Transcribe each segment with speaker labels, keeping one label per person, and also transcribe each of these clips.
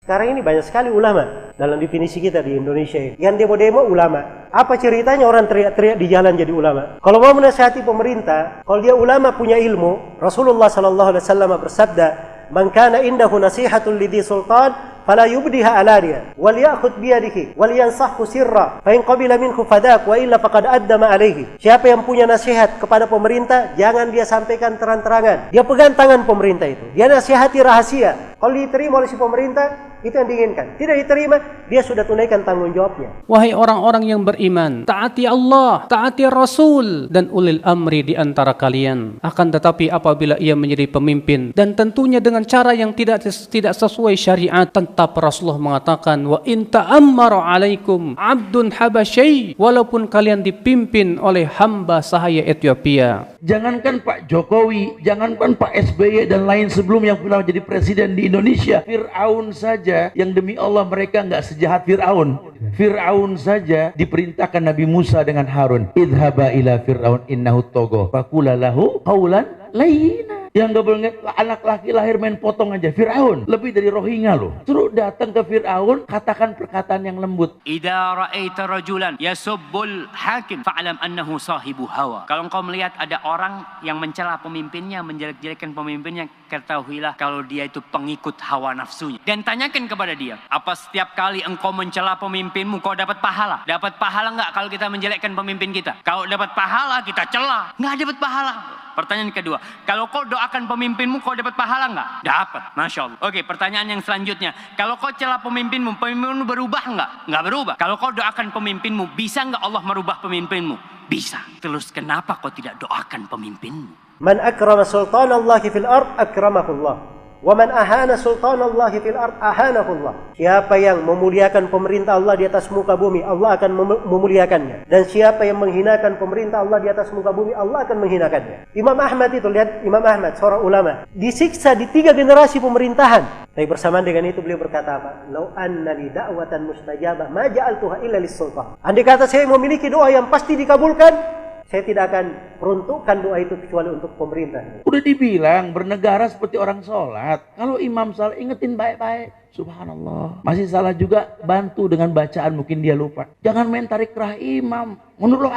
Speaker 1: Sekarang ini banyak sekali ulama dalam definisi kita di Indonesia ini. Yang demo-demo ulama. Apa ceritanya orang teriak-teriak di jalan jadi ulama? Kalau mau menasihati pemerintah, kalau dia ulama punya ilmu, Rasulullah SAW bersabda, "Man kana indahu nasihatun lidhi sultan, fala yubdiha alaniya, wal ya'khudh biyadihi, wal yansahhu sirra, fa in qabila minhu fadak, wa illa faqad addama alaihi." Siapa yang punya nasihat kepada pemerintah, jangan dia sampaikan terang-terangan. Dia pegang tangan pemerintah itu. Dia nasihati rahasia. Kalau diterima oleh si pemerintah, itu yang diinginkan. Tidak diterima, dia sudah tunaikan tanggung jawabnya.
Speaker 2: Wahai orang-orang yang beriman, taati Allah, taati Rasul, dan ulil amri di antara kalian. Akan tetapi apabila ia menjadi pemimpin, dan tentunya dengan cara yang tidak sesuai syariat, tetap Rasulullah mengatakan, wa in ta'ammara alaikum abdun habasyai, walaupun kalian dipimpin oleh hamba sahaya Ethiopia.
Speaker 3: Jangankan Pak Jokowi, jangankan Pak SBY dan lain sebelum yang pernah jadi presiden di Indonesia, Fir'aun saja yang demi Allah mereka nggak sejahat Fir'aun. Fir'aun saja diperintahkan Nabi Musa dengan Harun, idhaba ila Fir'aun innahu togo faqula lahu qawlan layyina. Yang gak boleh anak laki lahir main potong aja. Fir'aun lebih dari Rohingya loh. Suruh datang ke Fir'aun, katakan perkataan yang lembut.
Speaker 4: Idza ra'aita rajulan yasubbul hakim fa'lam annahu sahibu hawa. Kalau engkau melihat ada orang yang mencela pemimpinnya, menjelek-jelekan pemimpinnya, ketahuilah kalau dia itu pengikut hawa nafsunya. Dan tanyakan kepada dia, apa setiap kali engkau mencela pemimpinmu kau dapat pahala? Dapat pahala enggak kalau kita menjelekkan pemimpin kita? Kalau dapat pahala kita cela, enggak dapat pahala. Pertanyaan kedua, kalau kau doakan pemimpinmu, kau dapat pahala enggak? Dapat, Masya Allah. Oke, pertanyaan yang selanjutnya, kalau kau celah pemimpinmu, pemimpinmu berubah enggak? Enggak berubah. Kalau kau doakan pemimpinmu, bisa enggak Allah merubah pemimpinmu? Bisa. Terus kenapa kau tidak doakan pemimpinmu?
Speaker 1: Man akrama sultanallahi fil ard akramahullah. Wa man ahana sultanallahi fil ard ahanahullah. Siapa yang memuliakan pemerintah Allah di atas muka bumi, Allah akan memuliakannya. Dan siapa yang menghinakan pemerintah Allah di atas muka bumi, Allah akan menghinakannya. Imam Ahmad itu, lihat Imam Ahmad, seorang ulama, disiksa di 3 generasi pemerintahan. Tapi bersamaan dengan itu beliau berkata apa? Lau anna li da'watan mustajabah ma ja'altuha illa lis-sultan. Andai kata saya memiliki doa yang pasti dikabulkan, saya tidak akan peruntukkan doa itu kecuali untuk pemerintah.
Speaker 3: Udah dibilang bernegara seperti orang sholat. Kalau imam salah ingetin baik-baik. Subhanallah. Masih salah juga, bantu dengan bacaan, mungkin dia lupa. Jangan main tarik kerah imam. Mundur loh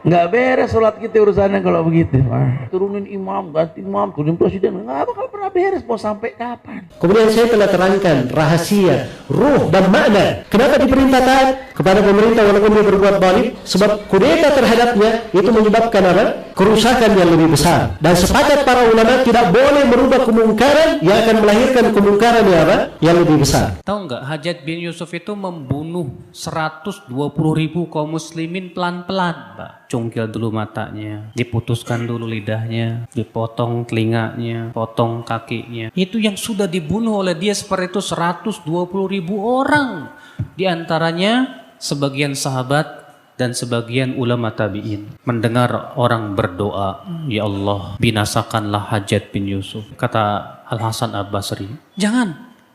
Speaker 3: nggak beres sholat kita urusannya kalau begitu. Turunin imam, ganti imam, turunin presiden, nggak bakal pernah beres. Mau sampai kapan?
Speaker 1: Kemudian saya telah terangkan rahasia, ruh dan makna. Kenapa diperintah taat kepada pemerintah walaupun dia berbuat zalim? Sebab kudeta terhadapnya itu menyebabkan apa? Kerusakan yang lebih besar. Dan sepakat para ulama tidak boleh merubah kemungkaran yang akan melahirkan kemungkaran yang apa? Yang lebih besar.
Speaker 2: Tahu nggak, Hajjaj bin Yusuf itu membunuh 120.000 kaum muslimin pelan-pelan, Pak. Cungkil dulu matanya, diputuskan dulu lidahnya, dipotong telinganya, potong kakinya. Itu yang sudah dibunuh oleh dia seperti itu 120.000 orang. Di antaranya sebagian sahabat dan sebagian ulama tabi'in. Mendengar orang berdoa, ya Allah, binasakanlah Hajjaj bin Yusuf. Kata Al-Hasan Al-Basri,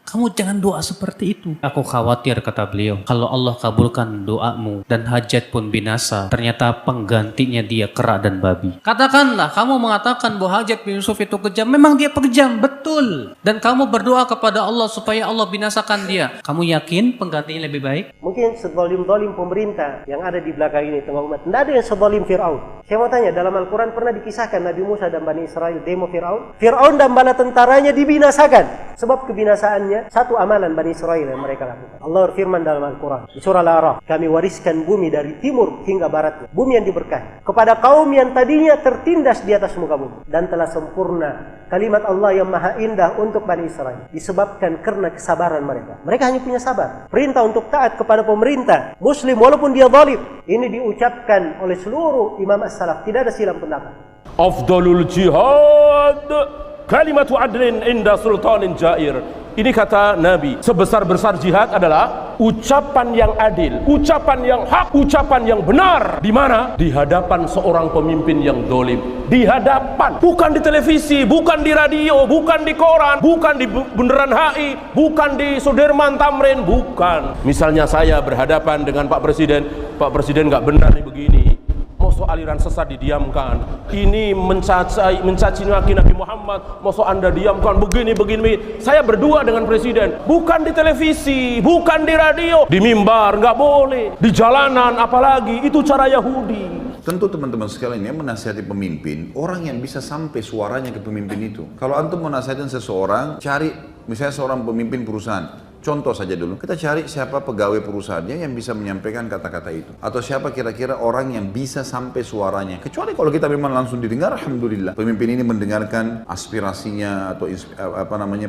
Speaker 2: kamu jangan doa seperti itu. Aku khawatir, kata beliau, kalau Allah kabulkan doamu dan Hajjaj pun binasa, ternyata penggantinya dia kera dan babi. Katakanlah, kamu mengatakan bahwa Hajjaj bin Yusuf itu kejam. Memang dia kejam, betul. Dan kamu berdoa kepada Allah supaya Allah binasakan dia. Kamu yakin penggantinya lebih baik?
Speaker 1: Mungkin sezalim-zalim pemerintah yang ada di belakang ini tengah umat. Tidak ada yang sezalim Fir'aun. Saya mau tanya, dalam Al-Quran pernah dikisahkan Nabi Musa dan Bani Israel demo Fir'aun? Fir'aun dan bala tentaranya dibinasakan. Sebab kebinasaannya satu amalan Bani Israel yang mereka lakukan. Allah berfirman dalam Al-Quran di surah Al-A'raf, kami wariskan bumi dari timur hingga baratnya, bumi yang diberkahi, kepada kaum yang tadinya tertindas di atas muka bumi, dan telah sempurna kalimat Allah yang maha indah untuk Bani Israel disebabkan karena kesabaran mereka. Mereka hanya punya sabar. Perintah untuk taat kepada pemerintah muslim walaupun dia zalim, ini diucapkan oleh seluruh imam as-salaf, tidak ada silang pendapat.
Speaker 5: Afdalul jihad kalimatu adlin inda sultanin jair. Ini kata Nabi, sebesar-besar jihad adalah ucapan yang adil, ucapan yang hak, ucapan yang benar. Di mana? Di hadapan seorang pemimpin yang zalim. Di hadapan, bukan di televisi, bukan di radio, bukan di koran, bukan di Bundaran HI, bukan di Sudirman Tamrin, bukan. Misalnya saya berhadapan dengan Pak Presiden nggak benar nih begini. Mau Mosok aliran sesat didiamkan. Ini mencaci maki Nabi Muhammad, mosok Anda diamkan begini. Saya berdua dengan presiden, bukan di televisi, bukan di radio, di mimbar nggak boleh, di jalanan apalagi, itu cara Yahudi.
Speaker 6: Tentu teman-teman sekalian yang menasihati pemimpin, orang yang bisa sampai suaranya ke pemimpin itu. Kalau antum mau nasihatin seseorang, cari misalnya seorang pemimpin perusahaan. Contoh saja dulu, kita cari siapa pegawai perusahaannya yang bisa menyampaikan kata-kata itu. Atau siapa kira-kira orang yang bisa sampai suaranya. Kecuali kalau kita memang langsung didengar, alhamdulillah. Pemimpin ini mendengarkan aspirasinya atau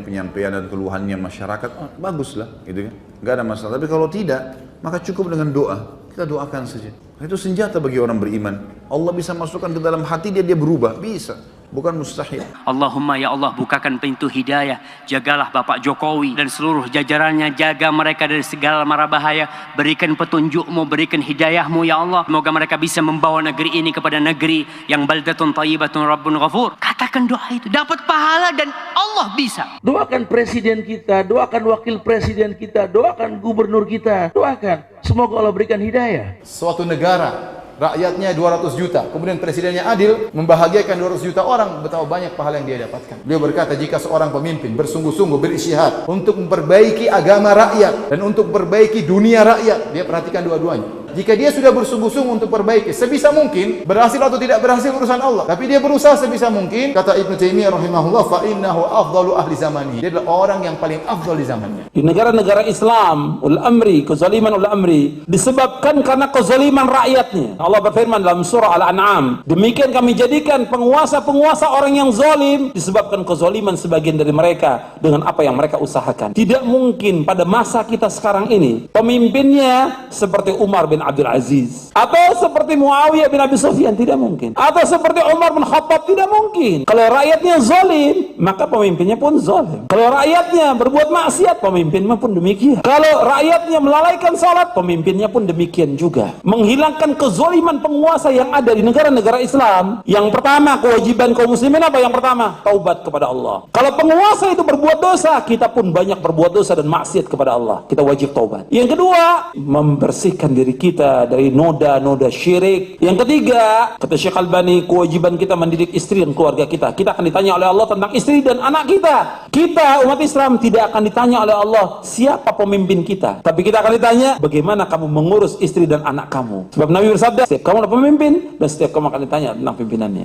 Speaker 6: penyampaian dan keluhannya masyarakat, baguslah, gitu kan. Nggak ada masalah. Tapi kalau tidak, maka cukup dengan doa. Kita doakan saja. Itu senjata bagi orang beriman. Allah bisa masukkan ke dalam hati dia berubah, bisa. Bukan mustahil.
Speaker 4: Allahumma ya Allah, bukakan pintu hidayah. Jagalah Bapak Jokowi dan seluruh jajarannya. Jaga mereka dari segala mara bahaya. Berikan petunjukmu, berikan hidayahmu ya Allah. Semoga mereka bisa membawa negeri ini kepada negeri yang baldatun thayyibatun rabbun ghafur. Katakan doa itu, dapat pahala dan Allah bisa.
Speaker 3: Doakan presiden kita, doakan wakil presiden kita, doakan gubernur kita, doakan. Semoga Allah berikan hidayah.
Speaker 7: Suatu negara rakyatnya 200 juta, kemudian presidennya adil, membahagiakan 200 juta orang, betapa banyak pahala yang dia dapatkan. Beliau berkata, jika seorang pemimpin bersungguh-sungguh berisyihad untuk memperbaiki agama rakyat dan untuk memperbaiki dunia rakyat, dia perhatikan dua-duanya. Jika dia sudah bersungguh-sungguh untuk perbaiki, sebisa mungkin, berhasil atau tidak berhasil urusan Allah, tapi dia berusaha sebisa mungkin, kata Ibnu Taimiyah rahimahullah, fa innahu afdalu ahli zamani. Dia adalah orang yang paling afdal di zamannya.
Speaker 8: Di negara-negara Islam, kezaliman ul amri disebabkan karena kezaliman rakyatnya. Allah berfirman dalam surah Al-An'am, demikian kami jadikan penguasa-penguasa orang yang zalim disebabkan kezaliman sebagian dari mereka dengan apa yang mereka usahakan. Tidak mungkin pada masa kita sekarang ini pemimpinnya seperti Umar bin Abdul Aziz atau seperti Muawiyah bin Abi Sufyan, tidak mungkin. Atau seperti Umar bin Khattab, tidak mungkin. Kalau rakyatnya zalim, maka pemimpinnya pun zalim. Kalau rakyatnya berbuat maksiat, pemimpinnya pun demikian. Kalau rakyatnya melalaikan salat, pemimpinnya pun demikian juga. Menghilangkan kezaliman penguasa yang ada di negara-negara Islam, yang pertama kewajiban kaum muslimin apa? Yang pertama, taubat kepada Allah. Kalau penguasa itu berbuat dosa, kita pun banyak berbuat dosa dan maksiat kepada Allah. Kita wajib taubat. Yang kedua, membersihkan diri kita dari noda-noda syirik. Yang ketiga, kata Syekh Albani, kewajiban kita mendidik istri dan keluarga kita. Kita akan ditanya oleh Allah tentang istri dan anak kita. Kita umat Islam tidak akan ditanya oleh Allah siapa pemimpin kita, tapi kita akan ditanya bagaimana kamu mengurus istri dan anak kamu. Sebab Nabi bersabda, setiap kamu adalah pemimpin dan setiap kamu akan ditanya tentang pimpinannya.